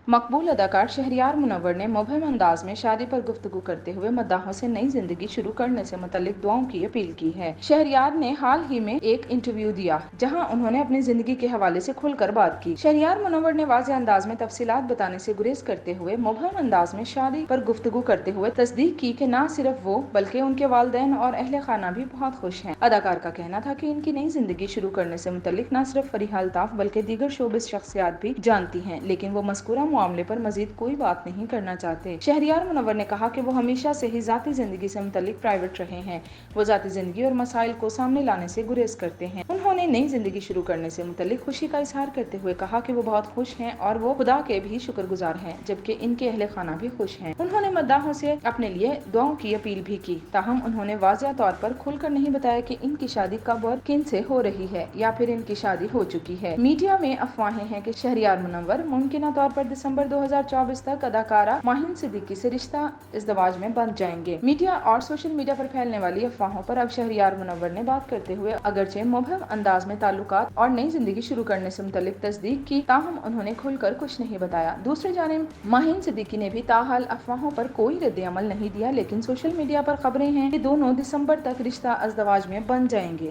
مقبول اداکار شہریار منور نے مبہم انداز میں شادی پر گفتگو کرتے ہوئے مداحوں سے نئی زندگی شروع کرنے سے متعلق دعاؤں کی اپیل کی ہے۔ شہریار نے حال ہی میں ایک انٹرویو دیا جہاں انہوں نے اپنی زندگی کے حوالے سے کھل کر بات کی۔ شہریار منور نے واضح انداز میں تفصیلات بتانے سے گریز کرتے ہوئے مبہم انداز میں شادی پر گفتگو کرتے ہوئے تصدیق کی کہ نہ صرف وہ بلکہ ان کے والدین اور اہل خانہ بھی بہت خوش ہیں۔ اداکار کا کہنا تھا کہ ان کی نئی زندگی شروع کرنے سے متعلق نہ صرف فریحہ الطاف بلکہ دیگر شوبز شخصیات بھی جانتی ہیں، لیکن وہ مذکورہ معاملے پر مزید کوئی بات نہیں کرنا چاہتے۔ شہریار منور نے کہا کہ وہ ہمیشہ سے ہی ذاتی زندگی سے متعلق پرائیویٹ رہے ہیں۔ وہ ذاتی زندگی اور مسائل کو سامنے لانے سے گریز کرتے ہیں۔ انہوں نے نئی زندگی شروع کرنے سے متعلق خوشی کا اظہار کرتے ہوئے کہا کہ وہ بہت خوش ہیں اور وہ خدا کے بھی شکر گزار ہیں، جبکہ ان کے اہل خانہ بھی خوش ہیں۔ انہوں نے مداحوں سے اپنے لیے دعاؤں کی اپیل بھی کی، تاہم انہوں نے واضح طور پر کھل کر نہیں بتایا کہ ان کی شادی کب اور کن سے ہو رہی ہے یا پھر ان کی شادی ہو چکی ہے۔ میڈیا میں افواہیں ہیں کہ شہریار منور ممکنہ طور پر دسمبر 2024 تک اداکارہ ماہین صدیقی سے رشتہ ازدواج میں بندھ جائیں گے۔ میڈیا اور سوشل میڈیا پر پھیلنے والی افواہوں پر اب شہریار منور نے بات کرتے ہوئے اگرچہ مبہم انداز میں تعلقات اور نئی زندگی شروع کرنے سے متعلق تصدیق کی، تاہم انہوں نے کھل کر کچھ نہیں بتایا۔ دوسری جانب ماہین صدیقی نے بھی تاحال افواہوں پر کوئی رد عمل نہیں دیا، لیکن سوشل میڈیا پر خبریں ہیں کہ دونوں دسمبر تک رشتہ ازدواج میں بندھ جائیں گے۔